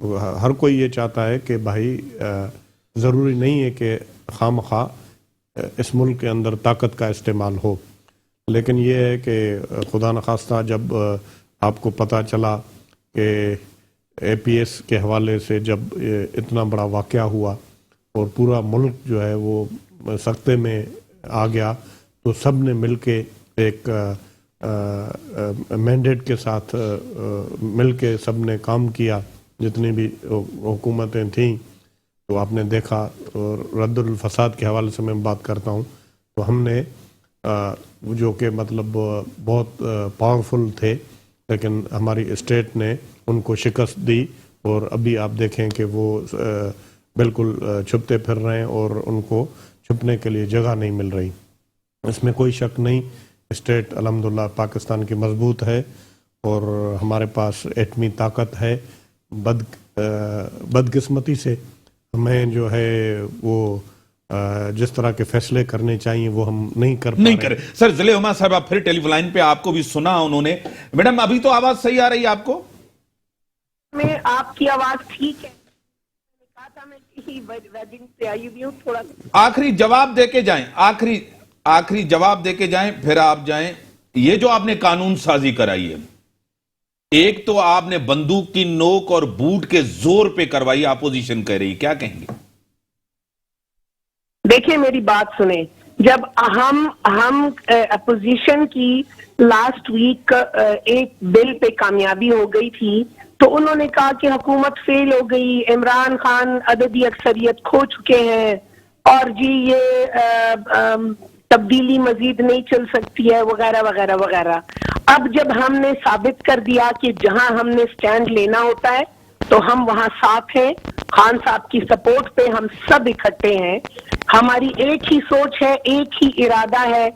ہر کوئی یہ چاہتا ہے کہ بھائی ضروری نہیں ہے کہ خام خواہ اس ملک کے اندر طاقت کا استعمال ہو، لیکن یہ ہے کہ خدا نخواستہ جب آپ کو پتہ چلا کہ اے پی ایس کے حوالے سے جب اتنا بڑا واقعہ ہوا اور پورا ملک جو ہے وہ سختے میں آ گیا، تو سب نے مل کے ایک مینڈیٹ کے ساتھ مل کے سب نے کام کیا، جتنی بھی حکومتیں تھیں۔ تو آپ نے دیکھا، اور رد الفساد کے حوالے سے میں بات کرتا ہوں تو ہم نے جو کہ مطلب بہت پاورفل تھے، لیکن ہماری اسٹیٹ نے ان کو شکست دی، اور ابھی آپ دیکھیں کہ وہ بالکل چھپتے پھر رہے ہیں اور ان کو چھپنے کے لیے جگہ نہیں مل رہی۔ اس میں کوئی شک نہیں، اسٹیٹ الحمدللہ پاکستان کی مضبوط ہے اور ہمارے پاس ایٹمی طاقت ہے۔ بدقسمتی سے ہمیں جو ہے وہ جس طرح کے فیصلے کرنے چاہیے وہ ہم نہیں کرے۔ سر ضلع ہما صاحب آپ پھر ٹیلی فون لائن پہ، آپ کو بھی سنا انہوں نے۔ میڈم ابھی تو آواز صحیح آ رہی ہے آپ کو؟ میں آپ کی آواز ٹھیک ہے، میں نے کہا تھا میں کسی ویڈنگ پہ آئی ہوئی ہوں، تھوڑا آخری جواب دے کے جائیں، آخری جواب دے کے جائیں پھر آپ جائیں۔ یہ جو آپ نے قانون سازی کرائی ہے، ایک تو آپ نے بندوق کی نوک اور بوٹ کے زور پہ کروائی، اپوزیشن کہہ رہی، کیا کہیں گے؟ دیکھیں میری بات سنیں، جب ہم اپوزیشن کی لاسٹ ویک ایک بل پہ کامیابی ہو گئی تھی تو انہوں نے کہا کہ حکومت فیل ہو گئی، عمران خان عددی اکثریت کھو چکے ہیں اور جی یہ تبدیلی مزید نہیں چل سکتی ہے وغیرہ وغیرہ وغیرہ۔ اب جب ہم نے ثابت کر دیا کہ جہاں ہم نے سٹینڈ لینا ہوتا ہے تو ہم وہاں ساتھ ہیں، خان صاحب کی سپورٹ پہ ہم سب اکٹھے ہیں، ہماری ایک ہی سوچ ہے، ایک ہی ارادہ ہے،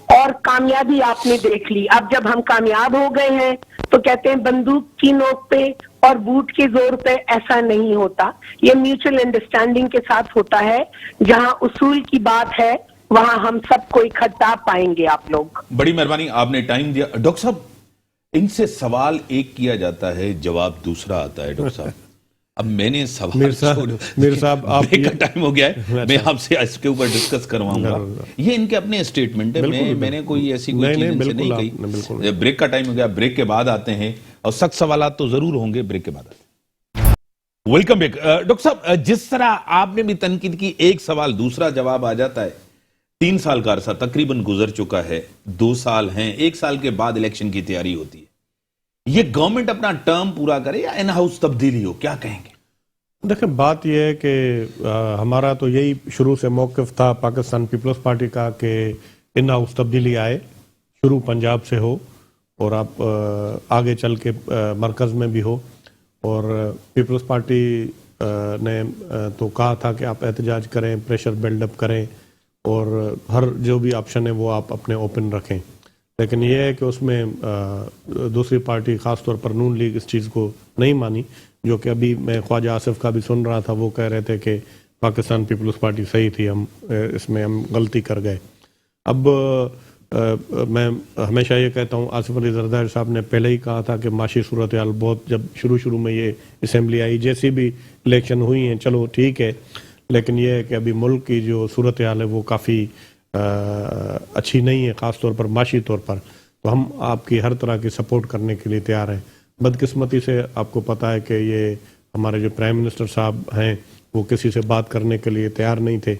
اور کامیابی آپ نے دیکھ لی۔ اب جب ہم کامیاب ہو گئے ہیں تو کہتے ہیں بندوق کی نوک پہ اور بوٹ کے زور پہ، ایسا نہیں ہوتا، یہ میوچل انڈرسٹینڈنگ کے ساتھ ہوتا ہے۔ جہاں اصول کی بات ہے وہاں ہم سب کو اکٹھا پائیں گے آپ لوگ۔ بڑی مہربانی، آپ نے ٹائم دیا۔ ڈاکٹر صاحب ان سے سوال ایک کیا جاتا ہے، جواب دوسرا آتا ہے۔ ڈاکٹر صاحب اب میں نے سوال میر صاحب آپ بریک کا ٹائم ہو گیا ہے، میں آپ سے اس کے اوپر ڈسکس کرواؤں گا۔ یہ ان کے اپنے اسٹیٹمنٹ ہے، میں نے کوئی ایسی کوئی چیز ان سے نہیں کہی۔ بریک کا ٹائم ہو گیا، بریک کے بعد آتے ہیں، اور سخت سوالات تو ضرور ہوں گے، بریک کے بعد آتے ہیں۔ Welcome back. ڈاکٹر صاحب جس طرح آپ نے بھی تنقید کی، ایک سوال دوسرا جواب آ جاتا ہے۔ 3 سال کا عرصہ تقریباً گزر چکا ہے، 2 سال ہیں، 1 سال کے بعد الیکشن کی تیاری ہوتی ہے۔ یہ گورنمنٹ اپنا ٹرم پورا کرے یا ان ہاؤس تبدیلی ہو، کیا کہیں گے؟ دیکھیں بات یہ ہے کہ ہمارا تو یہی شروع سے موقف تھا پاکستان پیپلز پارٹی کا کہ ان ہاؤس تبدیلی آئے، شروع پنجاب سے ہو اور آپ آگے چل کے مرکز میں بھی ہو۔ اور پیپلز پارٹی نے تو کہا تھا کہ آپ احتجاج کریں، پریشر بلڈ اپ کریں اور ہر جو بھی آپشن ہے وہ آپ اپنے اوپن رکھیں، لیکن یہ ہے کہ اس میں دوسری پارٹی خاص طور پر نون لیگ اس چیز کو نہیں مانی، جو کہ ابھی میں خواجہ آصف کا بھی سن رہا تھا، وہ کہہ رہے تھے کہ پاکستان پیپلز پارٹی صحیح تھی، ہم اس میں ہم غلطی کر گئے۔ اب میں ہمیشہ یہ کہتا ہوں، آصف علی زرداری صاحب نے پہلے ہی کہا تھا کہ معاشی صورتحال بہت، جب شروع میں یہ اسمبلی آئی، جیسی بھی الیکشن ہوئی ہیں چلو ٹھیک ہے، لیکن یہ ہے کہ ابھی ملک کی جو صورتحال ہے وہ کافی اچھی نہیں ہے، خاص طور پر معاشی طور پر، تو ہم آپ کی ہر طرح کی سپورٹ کرنے کے لیے تیار ہیں۔ بدقسمتی سے آپ کو پتہ ہے کہ یہ ہمارے جو پرائم منسٹر صاحب ہیں وہ کسی سے بات کرنے کے لیے تیار نہیں تھے،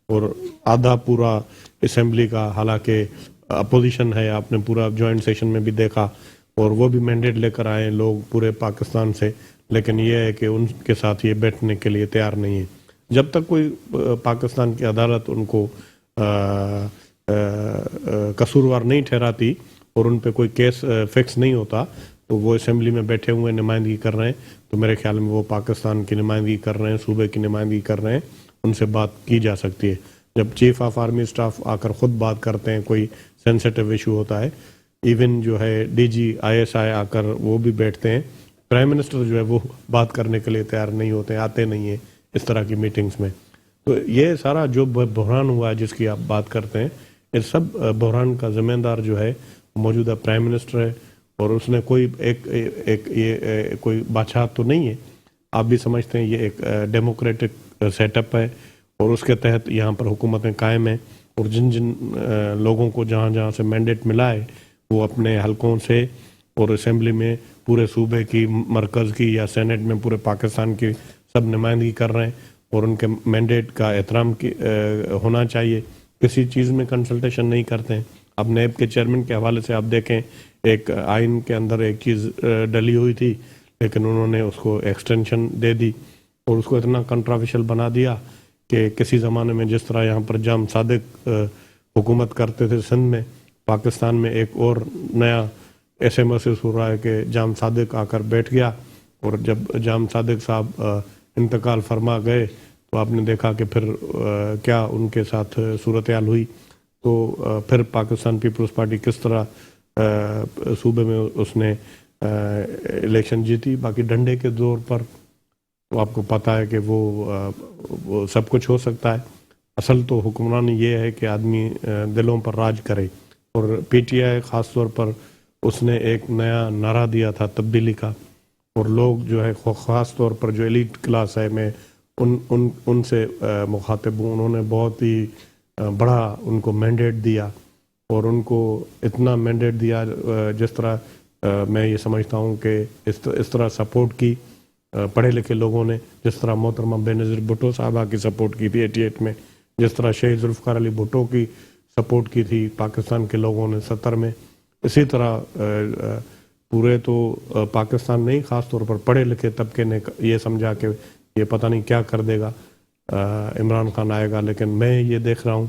اور آدھا پورا اسمبلی کا، حالانکہ اپوزیشن ہے، آپ نے پورا جوائنٹ سیشن میں بھی دیکھا، اور وہ بھی مینڈیٹ لے کر آئے لوگ پورے پاکستان سے، لیکن یہ ہے کہ ان کے ساتھ یہ بیٹھنے کے لیے تیار نہیں ہے۔ جب تک کوئی پاکستان کی عدالت ان کو قصوروار نہیں ٹھہراتی اور ان پہ کوئی کیس فکس نہیں ہوتا تو وہ اسمبلی میں بیٹھے ہوئے نمائندگی کر رہے ہیں، تو میرے خیال میں وہ پاکستان کی نمائندگی کر رہے ہیں، صوبے کی نمائندگی کر رہے ہیں، ان سے بات کی جا سکتی ہے۔ جب چیف آف آرمی اسٹاف آ کر خود بات کرتے ہیں، کوئی سینسیٹیو ایشو ہوتا ہے، ایون جو ہے ڈی جی ISI آ کر وہ بھی بیٹھتے ہیں، پرائم منسٹر جو ہے وہ بات کرنے کے لیے تیار نہیں ہوتے، آتے نہیں ہیں اس طرح کی میٹنگز میں۔ تو یہ سارا جو بحران ہوا ہے جس کی آپ بات کرتے ہیں، اس سب بحران کا ذمہ دار جو ہے موجودہ پرائم منسٹر ہے، اور اس نے کوئی کوئی بادشاہ تو نہیں ہے، آپ بھی سمجھتے ہیں یہ ایک ڈیموکریٹک سیٹ اپ ہے اور اس کے تحت یہاں پر حکومتیں قائم ہیں، اور جن جن لوگوں کو جہاں جہاں سے مینڈیٹ ملا ہے وہ اپنے حلقوں سے اور اسمبلی میں پورے صوبے کی، مرکز کی یا سینٹ میں پورے پاکستان کی سب نمائندگی کر رہے ہیں، اور ان کے مینڈیٹ کا احترام ہونا چاہیے، کسی چیز میں کنسلٹیشن نہیں کرتے ہیں۔ اب نیب کے چیئرمین کے حوالے سے آپ دیکھیں، ایک آئین کے اندر ایک چیز ڈلی ہوئی تھی لیکن انہوں نے اس کو ایکسٹینشن دے دی اور اس کو اتنا کنٹراورشل بنا دیا کہ کسی زمانے میں جس طرح یہاں پر جام صادق حکومت کرتے تھے سندھ میں، پاکستان میں ایک اور نیا ایسے محسوس ہو رہا ہے کہ جام صادق آ کر بیٹھ گیا، اور جب جام صادق صاحب انتقال فرما گئے تو آپ نے دیکھا کہ پھر کیا ان کے ساتھ صورتحال ہوئی، تو پھر پاکستان پیپلز پارٹی کس طرح صوبے میں اس نے الیکشن جیتی۔ باقی ڈنڈے کے زور پر تو آپ کو پتہ ہے کہ وہ سب کچھ ہو سکتا ہے۔ اصل تو حکمرانی یہ ہے کہ آدمی دلوں پر راج کرے، اور پی ٹی آئی خاص طور پر اس نے ایک نیا نعرہ دیا تھا تبدیلی کا، اور لوگ جو ہے خاص طور پر جو ایلیٹ کلاس ہے، میں ان سے مخاطب ہوں، انہوں نے بہت ہی بڑا ان کو مینڈیٹ دیا، اور ان کو اتنا مینڈیٹ دیا جس طرح میں یہ سمجھتا ہوں کہ اس طرح سپورٹ کی پڑھے لکھے لوگوں نے، جس طرح محترمہ بینظیر بھٹو صاحبہ کی سپورٹ کی تھی 88 میں، جس طرح شہید ذوالفقار علی بھٹو کی سپورٹ کی تھی پاکستان کے لوگوں نے 70 میں، اسی طرح پورے تو پاکستان نہیں، خاص طور پر پڑھے لکھے طبقے نے یہ سمجھا کہ یہ پتہ نہیں کیا کر دے گا، عمران خان آئے گا، لیکن میں یہ دیکھ رہا ہوں،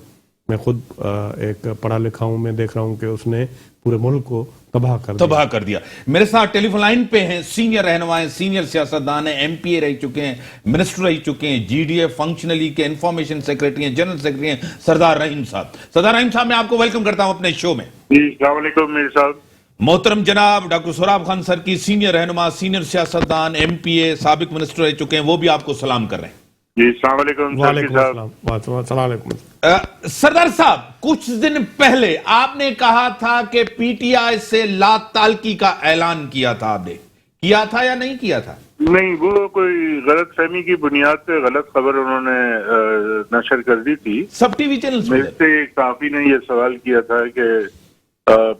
میں خود ایک پڑھا لکھا ہوں، میں دیکھ رہا ہوں کہ اس نے پورے ملک کو تباہ کر دیا۔ میرے ساتھ ٹیلی فون لائن پہ ہیں سینئر رہنما ہیں، سینئر سیاستدان ہیں، ایم پی اے رہ چکے ہیں، منسٹر رہ چکے ہیں، جی ڈی اے فنکشنلی کے انفارمیشن سیکریٹری ہیں، جنرل سیکریٹری ہیں، سردار رحیم صاحب۔ سردار رحیم صاحب، میں آپ کو ویلکم کرتا ہوں اپنے شو میں۔ جی السلام علیکم میر صاحب۔ محترم جناب ڈاکٹر سہراب خان سر کی سینئر رہنما، سینئر سیاستدان، ایم پی اے، سابق منسٹر رہ چکے ہیں، وہ بھی آپ کو سلام کر رہے ہیں۔ جی السلام علیکم۔ وعلیکم السلام۔ السلام علیکم سردار صاحب، کچھ دن پہلے آپ نے کہا تھا کہ پی ٹی آئی سے لا تعلقی کا اعلان کیا تھا، آپ نے کیا تھا یا نہیں کیا تھا؟ نہیں، وہ کوئی غلط فہمی کی بنیاد پہ غلط خبر انہوں نے نشر کر دی تھی۔ سب ٹی وی چینلز میرے سے کافی نے یہ سوال کیا تھا کہ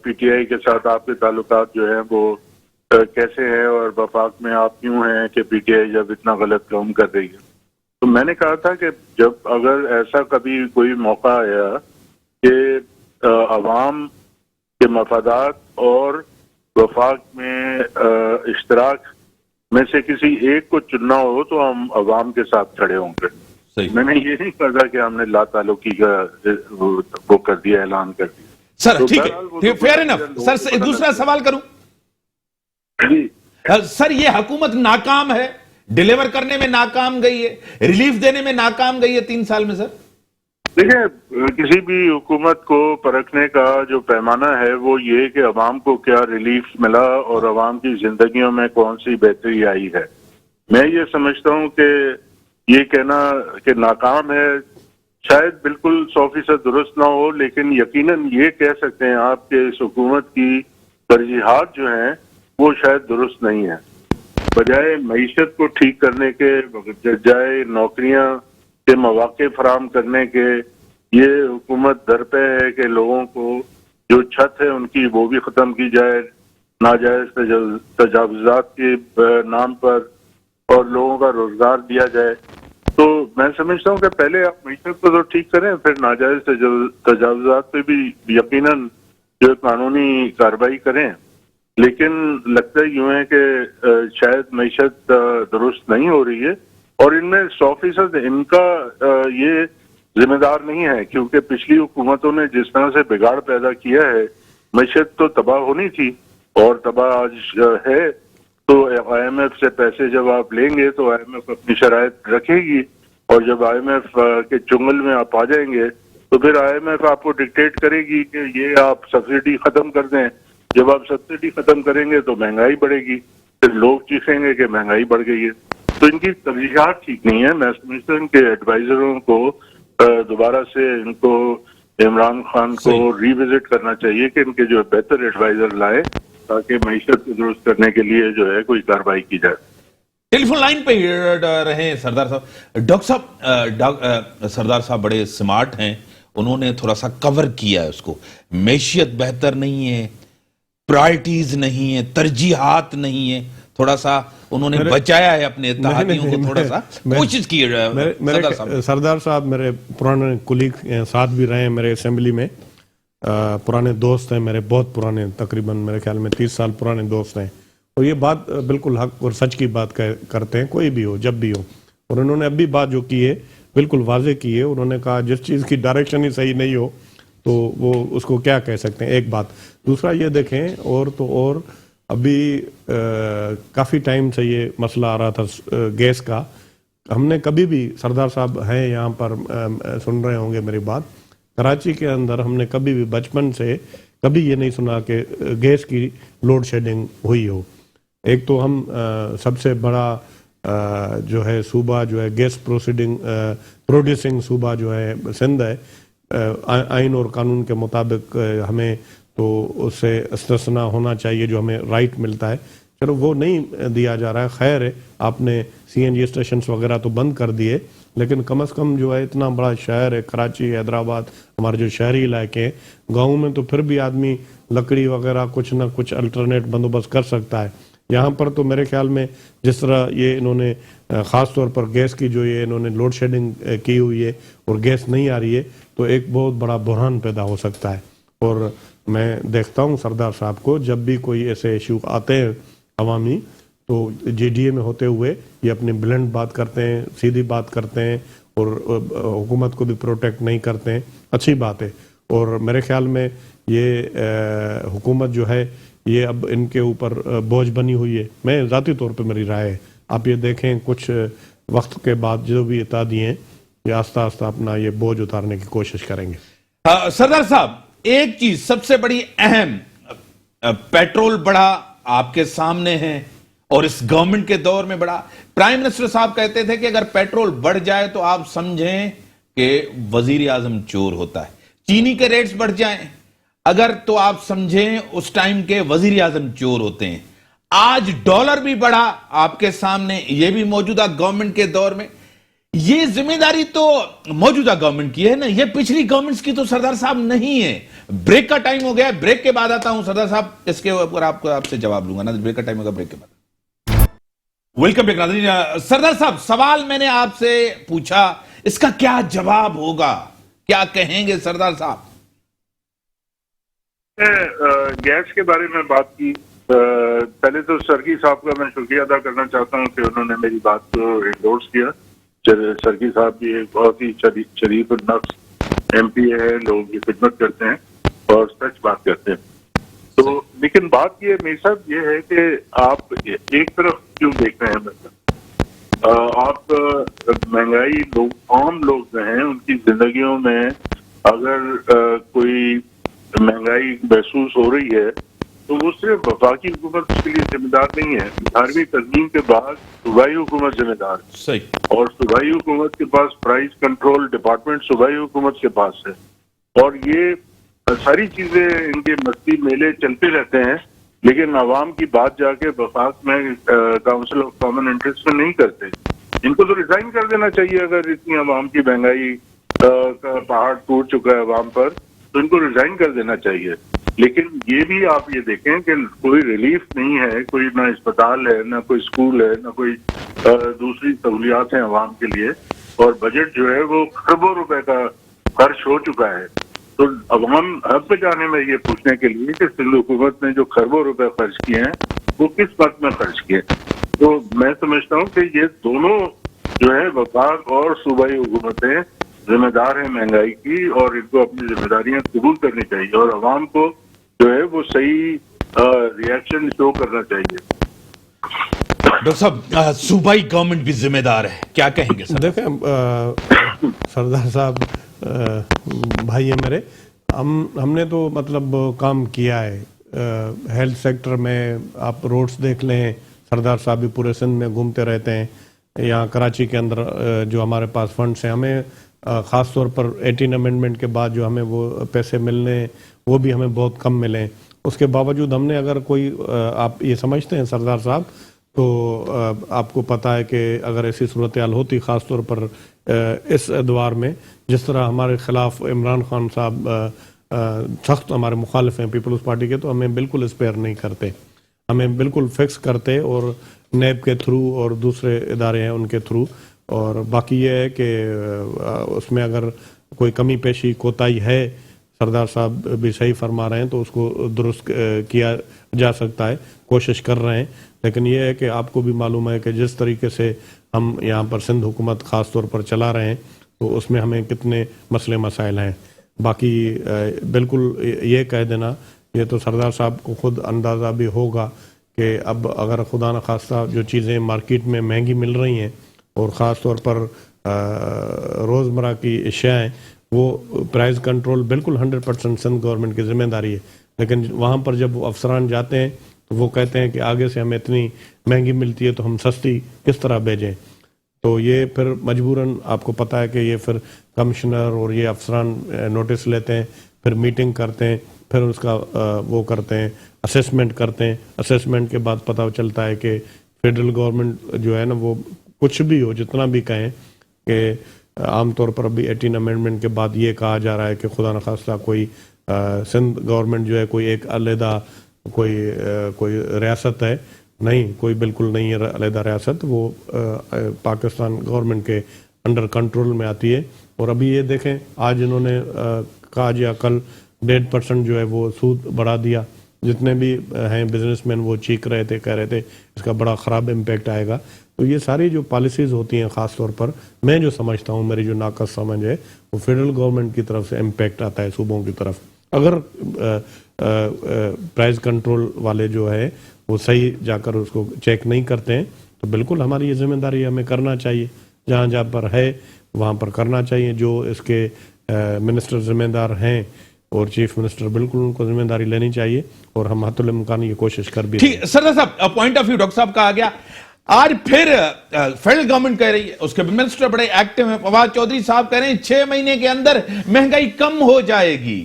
پی ٹی آئی کے ساتھ آپ کے تعلقات جو ہیں وہ کیسے ہیں، اور وفاق میں آپ کیوں ہیں کہ پی ٹی آئی جب اتنا غلط کام کر رہی ہے۔ تو میں نے کہا تھا کہ جب اگر ایسا کبھی کوئی موقع آیا کہ عوام کے مفادات اور وفاق میں اشتراک میں سے کسی ایک کو چننا ہو تو ہم عوام کے ساتھ کھڑے ہوں گے۔ میں نے یہ نہیں کہا کہ ہم نے لا تعلقی کا وہ کر دیا، اعلان کر دیا۔ سر ٹھیک ہے، فیئر انف۔ سر دوسرا سوال کروں؟ جی سر، یہ حکومت ناکام ہے، ڈیلیور کرنے میں ناکام گئی ہے، ریلیف دینے میں ناکام گئی ہے 3 سال میں۔ سر دیکھیں، کسی بھی حکومت کو پرکھنے کا جو پیمانہ ہے وہ یہ کہ عوام کو کیا ریلیف ملا اور عوام کی زندگیوں میں کون سی بہتری آئی ہے۔ میں یہ سمجھتا ہوں کہ یہ کہنا کہ ناکام ہے شاید بالکل 100% درست نہ ہو، لیکن یقیناً یہ کہہ سکتے ہیں آپ کہ اس حکومت کی ترجیحات جو ہیں وہ شاید درست نہیں ہیں۔ بجائے معیشت کو ٹھیک کرنے کے، بجائے نوکریاں کے مواقع فراہم کرنے کے، یہ حکومت درپے ہے کہ لوگوں کو جو چھت ہے ان کی وہ بھی ختم کی جائے، ناجائز تجاوزات کے نام پر، اور لوگوں کا روزگار دیا جائے۔ تو میں سمجھتا ہوں کہ پہلے آپ معیشت کو تو ٹھیک کریں، پھر ناجائز تجاوزات پہ بھی یقیناً جو قانونی کارروائی کریں۔ لیکن لگتا ہے یوں ہے کہ شاید معیشت درست نہیں ہو رہی ہے، اور ان میں 100% ان کا یہ ذمہ دار نہیں ہے، کیونکہ پچھلی حکومتوں نے جس طرح سے بگاڑ پیدا کیا ہے، معیشت تو تباہ ہونی تھی اور تباہ آج ہے۔ تو آئی ایم ایف سے پیسے جب آپ لیں گے تو آئی ایم ایف اپنی شرائط رکھے گی، اور جب آئی ایم ایف کے چنگل میں آپ آ جائیں گے تو پھر آئی ایم ایف آپ کو ڈکٹیٹ کرے گی کہ یہ آپ سبسڈی ختم کر دیں۔ جب آپ سبسڈی ختم کریں گے تو مہنگائی بڑھے گی، پھر لوگ چیخیں گے کہ مہنگائی بڑھ گئی ہے۔ تو ان کی ترجیحات ٹھیک نہیں ہے۔ میں سمجھتا ہوں کہ ایڈوائزروں کو دوبارہ سے ان کو عمران خان کو ری وزٹ کرنا چاہیے کہ ان کے جو بہتر ایڈوائزر لائے تاکہ معیشت کو درست کرنے کے لیے جو ہے کوئی کارروائی کی جائے۔ ٹیلی فون لائن پہ رہے سردار صاحب. ڈاکٹر صاحب, سردار صاحب بڑے سمارٹ ہیں, انہوں نے تھوڑا سا کور کیا ہے اس کو. معیشت بہتر نہیں ہے, پرائرٹیز نہیں ہے, ترجیحات نہیں ہے, تھوڑا سا انہوں نے بچایا ہے اپنے اتحادیوں کو, تھوڑا سا کوشش کی ہے. سردار صاحب میرے پرانے کولیگ ساتھ بھی رہے ہیں میرے اسمبلی میں, پرانے دوست ہیں میرے, بہت پرانے, تقریباً میرے خیال میں 30 سال پرانے دوست ہیں, اور یہ بات بالکل حق اور سچ کی بات کرتے ہیں, کوئی بھی ہو جب بھی ہو. اور انہوں نے اب بھی بات جو کی ہے بالکل واضح کی ہے. انہوں نے کہا جس چیز کی ڈائریکشن ہی صحیح نہیں ہو تو وہ اس کو کیا کہہ سکتے ہیں, ایک بات. دوسرا یہ دیکھیں, اور ابھی کافی ٹائم سے یہ مسئلہ آ رہا تھا گیس کا. ہم نے کبھی بھی, سردار صاحب ہیں یہاں پر, سن رہے ہوں گے میری بات, کراچی کے اندر ہم نے کبھی بھی بچپن سے کبھی یہ نہیں سنا کہ گیس کی لوڈ شیڈنگ ہوئی ہو. ایک تو ہم سب سے بڑا جو ہے صوبہ جو ہے گیس پروڈیوسنگ صوبہ جو ہے سندھ ہے, آئین اور قانون کے مطابق ہمیں تو اس سے استثناء ہونا چاہیے, جو ہمیں رائٹ ملتا ہے. چلو وہ نہیں دیا جا رہا ہے, خیر ہے, آپ نے سی این جی اسٹیشنز وغیرہ تو بند کر دیے, لیکن کم از کم جو ہے اتنا بڑا شہر ہے کراچی, حیدرآباد, ہمارے جو شہری علاقے ہیں, گاؤں میں تو پھر بھی آدمی لکڑی وغیرہ کچھ نہ کچھ الٹرنیٹ بندوبست کر سکتا ہے. یہاں پر تو میرے خیال میں جس طرح یہ انہوں نے خاص طور پر گیس کی جو یہ انہوں نے لوڈ شیڈنگ کی ہوئی ہے اور گیس نہیں آ رہی ہے, تو ایک بہت بڑا بحران پیدا ہو سکتا ہے. اور میں دیکھتا ہوں سردار صاحب کو جب بھی کوئی ایسے ایشو آتے ہیں عوامی, تو جے ڈی اے میں ہوتے ہوئے یہ اپنی بلنڈ بات کرتے ہیں, سیدھی بات کرتے ہیں, اور حکومت کو بھی پروٹیکٹ نہیں کرتے ہیں. اچھی بات ہے. اور میرے خیال میں یہ حکومت جو ہے یہ اب ان کے اوپر بوجھ بنی ہوئی ہے. میں ذاتی طور پہ میری رائے ہے, آپ یہ دیکھیں کچھ وقت کے بعد جو بھی اتحادی ہیں یہ آہستہ آہستہ اپنا یہ بوجھ اتارنے کی کوشش کریں گے. سردار صاحب ایک چیز سب سے بڑی اہم, پیٹرول بڑھا آپ کے سامنے ہے, اور اس گورنمنٹ کے دور میں بڑھا. پرائم منسٹر صاحب کہتے تھے کہ اگر پیٹرول بڑھ جائے تو آپ سمجھیں کہ وزیر اعظم چور ہوتا ہے. چینی کے ریٹس بڑھ جائیں اگر تو آپ سمجھیں اس ٹائم کے وزیر اعظم چور ہوتے ہیں. آج ڈالر بھی بڑھا آپ کے سامنے, یہ بھی موجودہ گورنمنٹ کے دور میں. یہ ذمہ داری تو موجودہ گورنمنٹ کی ہے نا, یہ پچھلی گورنمنٹس کی تو سردار صاحب نہیں ہے. بریک کا ٹائم ہو گیا ہے, بریک کے بعد آتا ہوں سردار صاحب, اس کے اوپر آپ سے جواب لوں گا نا. بریک کا ٹائم ہوگا, بریک کے بعد. ویلکم بیک ناظرین. سردار صاحب سوال میں نے آپ سے پوچھا, اس کا کیا جواب ہوگا, کیا کہیں گے سردار صاحب؟ گیس کے بارے میں بات کی. پہلے تو سرکی صاحب کا میں شکریہ ادا کرنا چاہتا ہوں کہ انہوں نے میری بات کو انڈورس کیا. سرکی صاحب بھی ایک بہت ہی شریف النفس ایم پی ہے, لوگوں کی خدمت کرتے ہیں اور سچ بات کرتے ہیں. تو لیکن بات یہ میرے ساتھ یہ ہے کہ آپ ایک طرف کیوں دیکھ رہے ہیں, مطلب آپ مہنگائی, لوگ عام لوگ جو ہیں ان کی زندگیوں میں اگر کوئی مہنگائی محسوس ہو رہی ہے تو وہ صرف وفاقی حکومت اس کے لیے ذمہ دار نہیں ہے. 18ویں ترمیم کے بعد صوبائی حکومت ذمہ دار ہے. صحیح. اور صوبائی حکومت کے پاس پرائز کنٹرول ڈپارٹمنٹ صوبائی حکومت کے پاس ہے, اور یہ ساری چیزیں ان کے مستی میلے چلتے رہتے ہیں, لیکن عوام کی بات جا کے وفاق میں کاؤنسل آف کامن انٹرسٹ میں نہیں کرتے. ان کو تو ریزائن کر دینا چاہیے. اگر اتنی عوام کی مہنگائی کا پہاڑ ٹوٹ چکا ہے عوام پر تو ان کو ریزائن کر دینا چاہیے. لیکن یہ بھی آپ یہ دیکھیں کہ کوئی ریلیف نہیں ہے, کوئی نہ اسپتال ہے, نہ کوئی اسکول ہے, نہ کوئی دوسری سہولیات ہیں عوام کے لیے, اور بجٹ جو ہے وہ کروڑوں روپے کا خرچ ہو چکا ہے. تو عوام حق پہ جانے میں یہ پوچھنے کے لیے کہ سندھ حکومت نے جو کروڑوں روپے خرچ کیے ہیں وہ کس وقت میں خرچ کیے. تو میں سمجھتا ہوں کہ یہ دونوں جو ہے وفاق اور صوبائی حکومتیں ذمہ دار ہیں مہنگائی کی, اور ان کو اپنی ذمہ داریاں قبول کرنی چاہیے, اور عوام کو جو ہے وہ صحیح ریئیکشن شو کرنا چاہیے. ڈاکٹر صاحب صوبائی گورنمنٹ بھی ذمہ دار ہے, کیا کہیں گے؟ دیکھیں سردار صاحب بھائی ہے میرے, ہم نے تو مطلب کام کیا ہے ہیلتھ سیکٹر میں. آپ روڈز دیکھ لیں, سردار صاحب بھی پورے سندھ میں گھومتے رہتے ہیں. یہاں کراچی کے اندر جو ہمارے پاس فنڈس ہیں, ہمیں خاص طور پر 18 امینڈمنٹ کے بعد جو ہمیں وہ پیسے ملنے وہ بھی ہمیں بہت کم ملے. اس کے باوجود ہم نے اگر کوئی, آپ یہ سمجھتے ہیں سردار صاحب, تو آپ کو پتہ ہے کہ اگر ایسی صورتحال ہوتی خاص طور پر اس ادوار میں جس طرح ہمارے خلاف عمران خان صاحب سخت ہمارے مخالف ہیں پیپلز پارٹی کے، تو ہمیں بالکل اسپیئر نہیں کرتے، ہمیں بالکل فکس کرتے، اور نیب کے تھرو اور دوسرے ادارے ہیں ان کے تھرو. اور باقی یہ ہے کہ اس میں اگر کوئی کمی پیشی کوتاہی ہے، سردار صاحب بھی صحیح فرما رہے ہیں، تو اس کو درست کیا جا سکتا ہے، کوشش کر رہے ہیں. لیکن یہ ہے کہ آپ کو بھی معلوم ہے کہ جس طریقے سے ہم یہاں پر سندھ حکومت خاص طور پر چلا رہے ہیں، تو اس میں ہمیں کتنے مسئلے مسائل ہیں. باقی بالکل یہ کہہ دینا، یہ تو سردار صاحب کو خود اندازہ بھی ہوگا کہ اب اگر خدا نخواستہ جو چیزیں مارکیٹ میں مہنگی مل رہی ہیں، اور خاص طور پر روزمرہ کی اشیاء ہیں، وہ پرائز کنٹرول بالکل 100% سندھ گورنمنٹ کی ذمہ داری ہے. لیکن وہاں پر جب وہ افسران جاتے ہیں تو وہ کہتے ہیں کہ آگے سے ہمیں اتنی مہنگی ملتی ہے تو ہم سستی کس طرح بھیجیں. تو یہ پھر مجبوراً آپ کو پتہ ہے کہ یہ پھر کمشنر اور یہ افسران نوٹس لیتے ہیں، پھر میٹنگ کرتے ہیں، پھر اس کا وہ کرتے ہیں، اسیسمنٹ کرتے ہیں. اسیسمنٹ کے بعد پتہ چلتا ہے کہ فیڈرل گورنمنٹ جو ہے نا، وہ کچھ بھی ہو، جتنا بھی کہیں کہ عام طور پر ابھی 18 امینڈمنٹ کے بعد یہ کہا جا رہا ہے کہ خدا نخواستہ کوئی سندھ گورنمنٹ جو ہے کوئی ایک علیحدہ کوئی ریاست ہے، نہیں، کوئی بالکل نہیں ہے علیحدہ ریاست، وہ پاکستان گورنمنٹ کے انڈر کنٹرول میں آتی ہے. اور ابھی یہ دیکھیں، آج انہوں نے آج یا کل 1.5% جو ہے وہ سود بڑھا دیا. جتنے بھی ہیں بزنس مین وہ چیخ رہے تھے، کہہ رہے تھے اس کا بڑا خراب امپیکٹ آئے گا. تو یہ ساری جو پالیسیز ہوتی ہیں، خاص طور پر میں جو سمجھتا ہوں، میری جو ناقص سمجھ ہے، وہ فیڈرل گورنمنٹ کی طرف سے امپیکٹ آتا ہے صوبوں کی طرف. اگر پرائز کنٹرول والے جو ہے وہ صحیح جا کر اس کو چیک نہیں کرتے ہیں، تو بالکل ہماری یہ ذمہ داری ہمیں کرنا چاہیے، جہاں جہاں پر ہے وہاں پر کرنا چاہیے. جو اس کے منسٹر ذمہ دار ہیں اور چیف منسٹر، بالکل ان کو ذمہ داری لینی چاہیے، اور ہم حتی الامکان یہ کوشش کر بھی ٹھیک. سردار صاحب، پوائنٹ آف ویو ڈاکٹر صاحب کا آ گیا. آج پھر فیڈرل گورنمنٹ کہہ رہی ہے، اس کے منسٹر بڑے ایکٹیو ہیں، فواد چودھری صاحب کہہ رہے ہیں 6 مہینے کے اندر مہنگائی کم ہو جائے گی.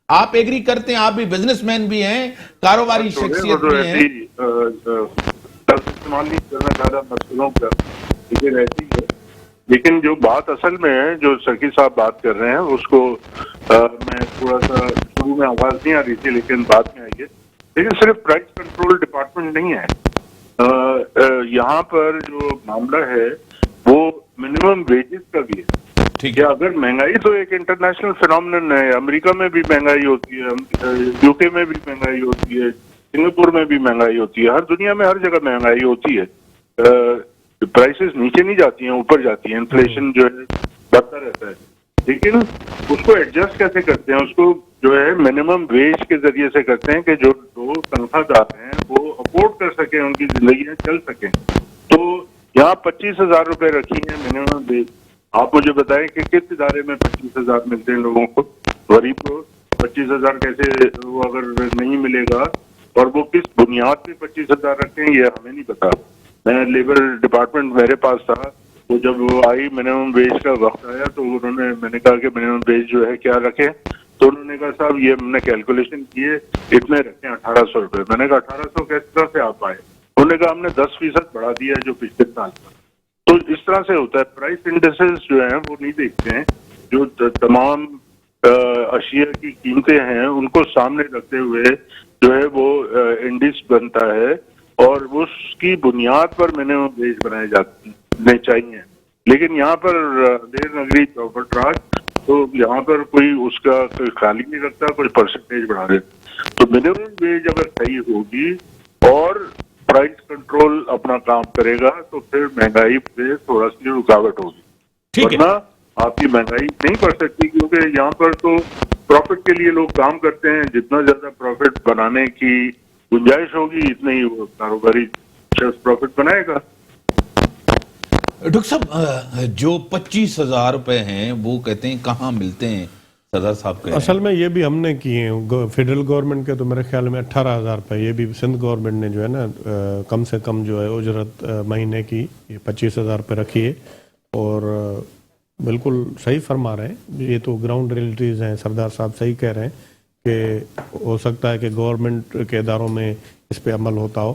آپ ایگری کرتے ہیں؟ آپ بھی بزنس مین بھی ہیں، کاروباری شخصیت بھی ہیں. استعمال نہیں کرنا زیادہ مسئلوں کا یہ رہتی ہے، لیکن جو بات اصل میں ہے، جو سرکی صاحب بات کر رہے ہیں، اس کو میں تھوڑا سا شروع میں آواز نہیں آ رہی تھی لیکن بعد میں آئی ہے. لیکن صرف پرائز کنٹرول ڈپارٹمنٹ نہیں ہے یہاں پر، جو معاملہ ہے وہ منیمم ویجز کا بھی ہے. ٹھیک ہے، اگر مہنگائی تو ایک انٹرنیشنل فینومینن ہے، امریکہ میں بھی مہنگائی ہوتی ہے، یو کے میں بھی مہنگائی ہوتی ہے، سنگاپور میں بھی مہنگائی ہوتی ہے، ہر دنیا میں ہر جگہ مہنگائی ہوتی ہے. پرائسز نیچے نہیں جاتی ہیں، اوپر جاتی ہیں، انفلیشن جو ہے بڑھتا رہتا ہے. لیکن اس کو ایڈجسٹ کیسے کرتے ہیں؟ اس کو جو ہے منیمم ویج کے ذریعے سے کرتے ہیں کہ جو تنخواہ دار ہیں وہ افورڈ کر سکیں، ان کی زندگیاں چل سکیں. تو یہاں 25,000 روپے رکھی ہیں منیمم ویج. آپ مجھے بتائیں کہ کس ادارے میں 25,000 ملتے ہیں لوگوں کو؟ غریب کو 25,000 کیسے وہ اگر نہیں ملے گا، اور وہ کس بنیاد پہ 25,000 رکھیں یہ ہمیں نہیں پتا. میں لیبر ڈپارٹمنٹ میرے پاس تھا، وہ جب وہ آئی منیمم ویج کا وقت آیا تو میں نے کہا کہ منیمم ویج جو ہے کیا رکھیں؟ تو انہوں نے کہا صاحب یہ ہم نے کیلکولیشن کیے، اتنے رکھیں 1,800 روپے. میں نے کہا 1,800 کس طرح سے آپ آئے؟ انہوں نے کہا ہم نے 10% بڑھا دیا ہے جو پچھلے سال کا. تو اس طرح سے ہوتا ہے. پرائس انڈیسز جو ہیں وہ نہیں دیکھتے ہیں، جو تمام اشیاء کی قیمتیں ہیں ان کو سامنے رکھتے ہوئے جو ہے وہ انڈیس بنتا ہے، اور اس کی بنیاد پر منیمم ویج بنائے جانے چاہیے. لیکن یہاں پر دیر نگری چوپٹ راج، تو یہاں پر کوئی اس کا خالی نہیں رکھتا، کوئی پرسنٹیج بڑھا دیتا. تو منیمم ویج اگر صحیح ہوگی اور پرائز کنٹرول اپنا کام کرے گا تو پھر مہنگائی پہ تھوڑا سی رکاوٹ ہوگی، ورنہ آپ کی مہنگائی نہیں بڑھ سکتی. کیونکہ یہاں پر تو پروفٹ کے لیے لوگ کام کرتے ہیں، جتنا زیادہ پروفٹ بنانے کی گنجائش ہوگی اتنا ہی وہ کاروباری شخص پروفٹ بنائے گا. ڈاکٹر صاحب، جو 25,000 روپے ہیں وہ کہتے ہیں کہاں ملتے ہیں؟ سردار صاحب کہہ اصل میں یہ بھی ہم نے کیے ہیں فیڈرل گورنمنٹ کے، تو میرے خیال میں 18,000 روپے. یہ بھی سندھ گورنمنٹ نے جو ہے نا کم سے کم جو ہے اجرت مہینے کی یہ 25,000 روپے رکھی ہے. اور بالکل صحیح فرما رہے ہیں، یہ تو گراؤنڈ ریئلٹیز ہیں. سردار صاحب صحیح کہہ رہے ہیں کہ ہو سکتا ہے کہ گورنمنٹ کے اداروں میں اس پہ عمل ہوتا ہو،